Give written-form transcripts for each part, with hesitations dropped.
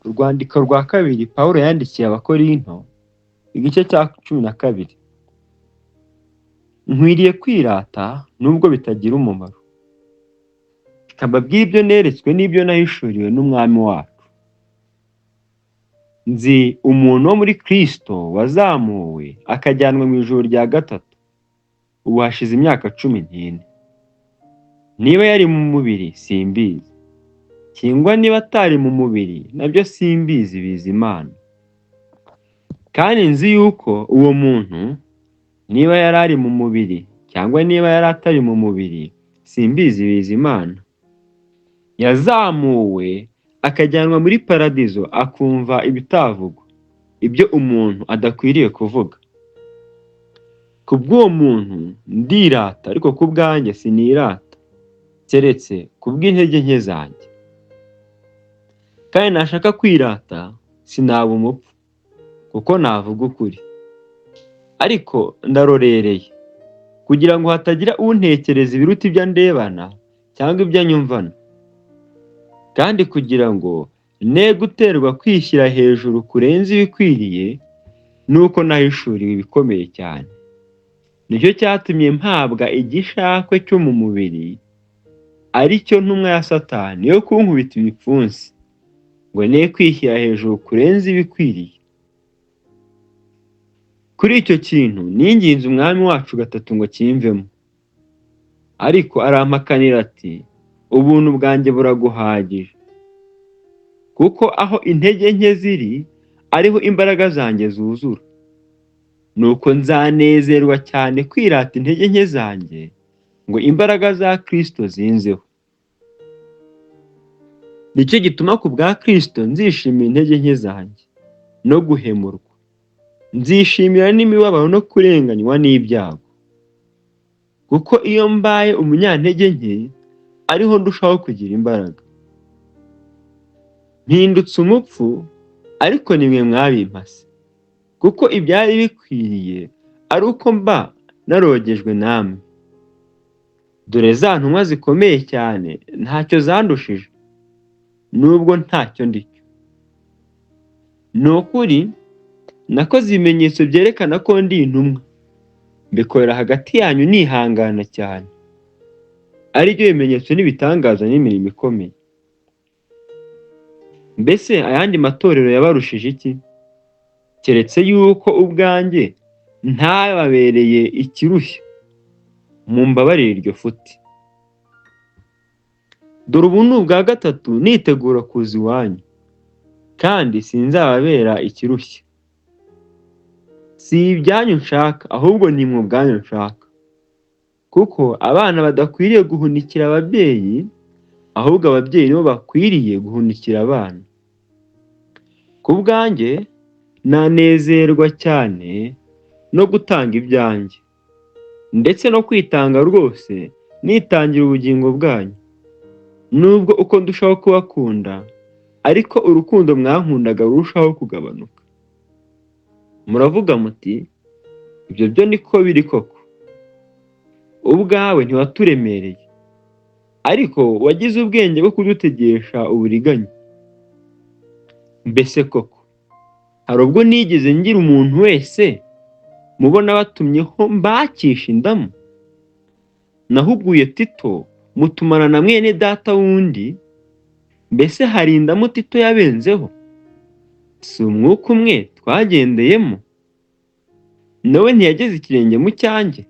Urwandiko rwa kabiri Pawulo yandikiye Abakorinto, igice cya 12. Nkwiriye kwirata nubwo bitagira umumaro. Mbabwire ibyo neretswe n'ibyo nahishuriwe n'Umwami wacu. Nzi umuntu wo muri Kristo wazamuwe akajyanwa mu ijuru rya gatatu. Ubu hashize imyaka 14. Niba yari mu mubiri simbizi, cyangwa niba atari mu mubiri nabyo simbizi, biza Imana. Kandi nzi yuko uwo muntu, niba yari ari mu mubiri cyangwa niba yari atari mu mubiri simbizi, biza Imana, yazamuwe akajyanwa muri paradizo akumva ibitavugwa, ibyo umuntu adakwiriye kuvuga. Kubw'uwo muntu ndirata, ariko ku bwanjye sinirata, keretse kubw'intege nke zanjye. Kandi nashaka kwirata sinaba umupfu, kuko navuga ukuri. Ariko ndarorereye, kugira ngo hatagira untekereza ibiruta ibyo ndebana cyangwa ibyo nyumvana, kandi kugira ngo ne guterwa kwishyira hejuru kurenza ibikwiriye, nuko nahishuriwe ibikomeye cyane. Nicyo cyatumye mpabwa igishakwe cyo mu mubiri, ari cyo ntumwa ya Satani yo kunkubita ibipfunsi, ngo ne kwishyira hejuru kurenza ibikwiriye. Kuri icyo kintu ninginze Umwami wacu gatatu ngo kimvemo. Ariko arampakanira ati, ubuntu bwanjye buraguhagije, kuko aho intege nke ziri ariho imbaraga zanjye zuzura. Nuko nzanezerwa cyane kwirata intege nke zanjye, ngo imbaraga za Kristo zinzeho. Nicyo gituma ku bwa Kristo nzishimira intege nke zanjye no guhemurwa, nzishimira n'imibabaro no kurenganywa n'ibyago. Kuko iyo mbaye umunyantege nke, ariho ndushaho kugira imbaraga. Mpindutse umupfu, ariko nimwe mwabimpase, kuko ibyari bikwiriye ari uko mba narogejwe namwe. Dore za ntumwa zikomeye cyane ntacyo zandushije, nubwo ntacyo ndicyo. Ni ukuri nakoze ibimenyetso byerekana ko ndi intumwa, mbikorera hagati yanyu nihangana cyane, ari byo bimenyetso n'ibitangaza n'imirimo ikomeye. Mbese ayandi matorero yabarushije iki? Keretse yuko ubwanjye ntababereye ikirushya. Mumbabarire iryo futi. Dore ubu ni ubwa gatatu nitegura kuza iwanyu, kandi sinzababera ikirushya. Si ibyanyu nshaka, ahubwo ni mwe ubwanyu nshaka. Kuko abana badakwiriye guhunikira ababyeyi, ahubwo ababyeyi nibo bakwiriye guhunikira abana. Ku bwanjye nanezerwa cyane no gutanga ibyanjye, ndetse no kwitanga rwose nitangira ubugingo bwanyu. Nubwo uko ndushaho kubakunda, ariko urukundo mwankundaga rurushaho kugabanuka. Muravuga muti, ibyo byo niko biri koko. Ubwawe ntiwaturemereye, ariko wagize ubwenge bwo kudutegesha uburiganya. Mbese koko, hari ubwo nigeze ngira umuntu wese mubona batumyeho mbakisha indamu? Nahuguye Tito mutumana na mwene data wundi, mbese hari indamu Tito yabenzeho? Si umwuka umwe twagendeyemo? Nawe ntiyageze ikirenge mu cyanjye?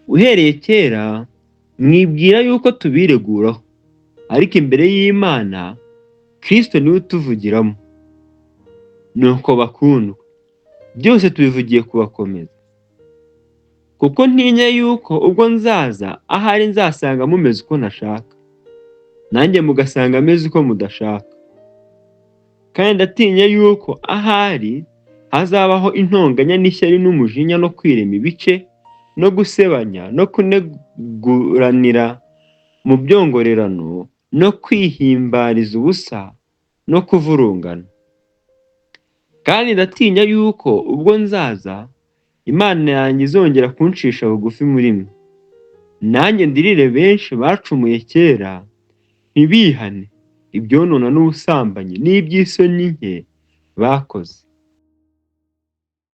Uhereye kera mwibwira yuko tubireguraho, ariko imbere y'Imana Kristo niwe utuvugiramo. Nuko bakundwa, byose tubivugiye kubakomeza, kuko ntinya yuko ubwo nzaza ahari nzasanga mumeze uko nashaka, nanjye mugasanga ameze uko mudashaka. Kandi ndatinya yuko ahari hazabaho intonganya n'ishyari n'umujinya no kwirema ibice no gusebanya no kuneguranira mu byongorerano no kwihimbariza ubusa no kuvurungana. Kandi ndatinya yuko ubwo nzaza Imana yanjye izongera kuncisha bugufi muri mwe, nanjye ndirire benshi bacumuye kera ntibihane, ibyonona n'ubusambanyi n'iby'isoni nke bakoze.